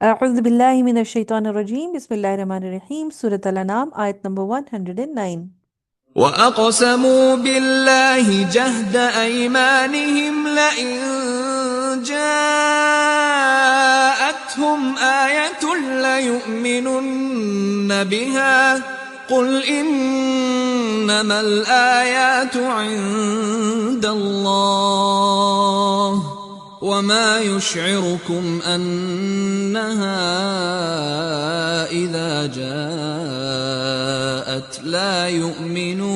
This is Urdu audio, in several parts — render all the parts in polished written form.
اعوذ باللہ من الشیطان الرجیم، بسم اللہ الرحمن الرحیم۔ سورۃ الانعام، آیت نمبر 109۔ وَأَقْسَمُوا بِاللَّهِ جَهْدَ أَيْمَانِهِمْ لَئِن جَاءَتْهُمْ آيَةٌ لَّيُؤْمِنُنَّ بِهَا قُلْ إِنَّمَا الْآيَاتُ عِندَ اللَّهِ وَمَا يُشْعِرُكُمْ أَنَّهَا إِذَا جَاءَتْ لَا يُؤْمِنُونَ۔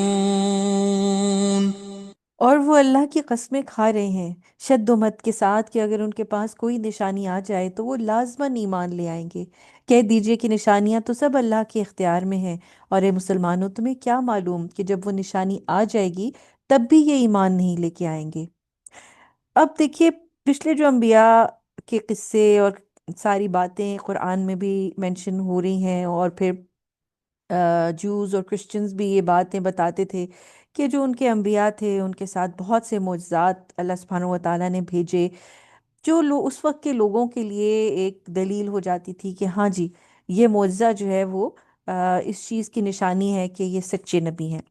اور وہ اللہ کی قسمیں کھا رہے ہیں شد و مت کے ساتھ کہ اگر ان کے پاس کوئی نشانی آ جائے تو وہ لازماً ایمان لے آئیں گے۔ کہہ دیجئے کہ نشانیاں تو سب اللہ کے اختیار میں ہیں، اور اے مسلمانوں، تمہیں کیا معلوم کہ جب وہ نشانی آ جائے گی تب بھی یہ ایمان نہیں لے کے آئیں گے۔ اب دیکھیے، پچھلے جو انبیاء کے قصے اور ساری باتیں قرآن میں بھی مینشن ہو رہی ہیں، اور پھر جوز اور کرسچنز بھی یہ باتیں بتاتے تھے کہ جو ان کے انبیاء تھے ان کے ساتھ بہت سے معجزات اللہ سبحانہ و تعالیٰ نے بھیجے، جو اس وقت کے لوگوں کے لیے ایک دلیل ہو جاتی تھی کہ ہاں جی، یہ معجزہ جو ہے وہ اس چیز کی نشانی ہے کہ یہ سچے نبی ہیں۔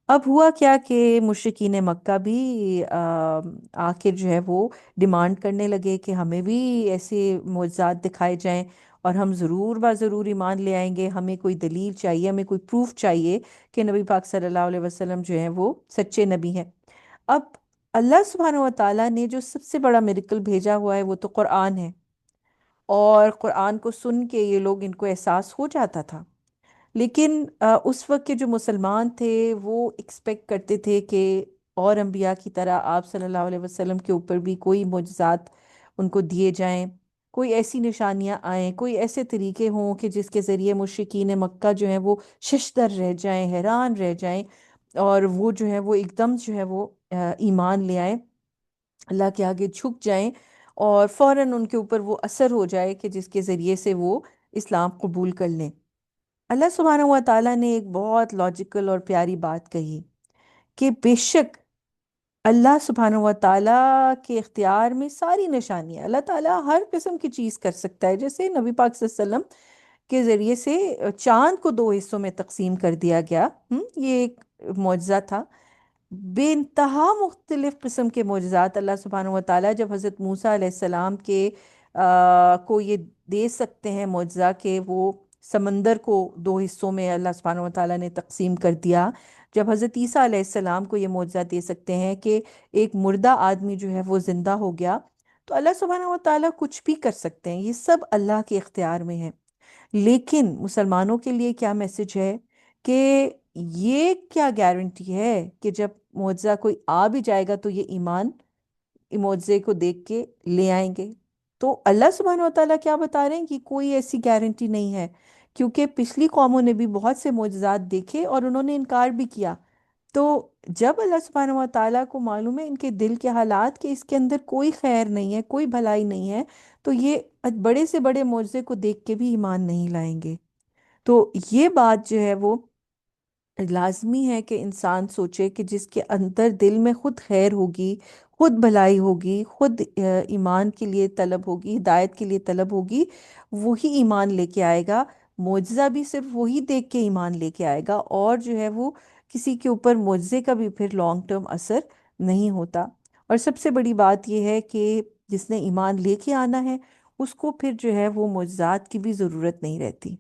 اب ہوا کیا کہ مشرکین مکہ بھی آخر جو ہے وہ ڈیمانڈ کرنے لگے کہ ہمیں بھی ایسے معجزات دکھائے جائیں، اور ہم ضرور ضرور ایمان لے آئیں گے، ہمیں کوئی دلیل چاہیے، ہمیں کوئی پروف چاہیے کہ نبی پاک صلی اللہ علیہ وسلم جو ہیں وہ سچے نبی ہیں۔ اب اللہ سبحانہ و تعالیٰ نے جو سب سے بڑا میریکل بھیجا ہوا ہے وہ تو قرآن ہے، اور قرآن کو سن کے یہ لوگ ان کو احساس ہو جاتا تھا۔ لیکن اس وقت کے جو مسلمان تھے وہ ایکسپیکٹ کرتے تھے کہ اور انبیاء کی طرح آپ صلی اللہ علیہ وسلم کے اوپر بھی کوئی معجزات ان کو دیے جائیں، کوئی ایسی نشانیاں آئیں، کوئی ایسے طریقے ہوں کہ جس کے ذریعے مشرکین مکہ جو ہیں وہ ششدر رہ جائیں، حیران رہ جائیں، اور وہ جو ہے وہ ایک دم جو ہے وہ ایمان لے آئیں، اللہ کے آگے جھک جائیں، اور فوراً ان کے اوپر وہ اثر ہو جائے کہ جس کے ذریعے سے وہ اسلام قبول کر لیں۔ اللہ سبحانہ و تعالیٰ نے ایک بہت لاجیکل اور پیاری بات کہی کہ بے شک اللہ سبحانہ و تعالیٰ کے اختیار میں ساری نشانیاں، اللہ تعالیٰ ہر قسم کی چیز کر سکتا ہے، جیسے نبی پاک صلی اللہ علیہ وسلم کے ذریعے سے چاند کو دو حصوں میں تقسیم کر دیا گیا۔ یہ ایک معجزہ تھا۔ بے انتہا مختلف قسم کے معجزات اللہ سبحانہ و تعالیٰ جب حضرت موسیٰ علیہ السلام کے کو یہ دے سکتے ہیں معجزہ کہ وہ سمندر کو دو حصوں میں اللہ سبحانہ و تعالیٰ نے تقسیم کر دیا، جب حضرت عیسیٰ علیہ السلام کو یہ معجزہ دے سکتے ہیں کہ ایک مردہ آدمی جو ہے وہ زندہ ہو گیا، تو اللہ سبحانہ و تعالیٰ کچھ بھی کر سکتے ہیں، یہ سب اللہ کے اختیار میں ہے۔ لیکن مسلمانوں کے لیے کیا میسج ہے کہ یہ کیا گارنٹی ہے کہ جب معجزہ کوئی آ بھی جائے گا تو یہ ایمان معجزے کو دیکھ کے لے آئیں گے؟ تو اللہ سبحانہ و تعالیٰ کیا بتا رہے ہیں کہ کوئی ایسی گارنٹی نہیں ہے، کیونکہ پچھلی قوموں نے بھی بہت سے معجزات دیکھے اور انہوں نے انکار بھی کیا۔ تو جب اللہ سبحانہ و تعالیٰ کو معلوم ہے ان کے دل کے حالات کہ اس کے اندر کوئی خیر نہیں ہے، کوئی بھلائی نہیں ہے، تو یہ بڑے سے بڑے معجزے کو دیکھ کے بھی ایمان نہیں لائیں گے۔ تو یہ بات جو ہے وہ لازمی ہے کہ انسان سوچے کہ جس کے اندر دل میں خود خیر ہوگی، خود بھلائی ہوگی، خود ایمان کے لیے طلب ہوگی، ہدایت کے لیے طلب ہوگی، وہی ایمان لے کے آئے گا۔ معجزہ بھی صرف وہی دیکھ کے ایمان لے کے آئے گا، اور جو ہے وہ کسی کے اوپر معجزے کا بھی پھر لانگ ٹرم اثر نہیں ہوتا۔ اور سب سے بڑی بات یہ ہے کہ جس نے ایمان لے کے آنا ہے اس کو پھر جو ہے وہ معجزات کی بھی ضرورت نہیں رہتی۔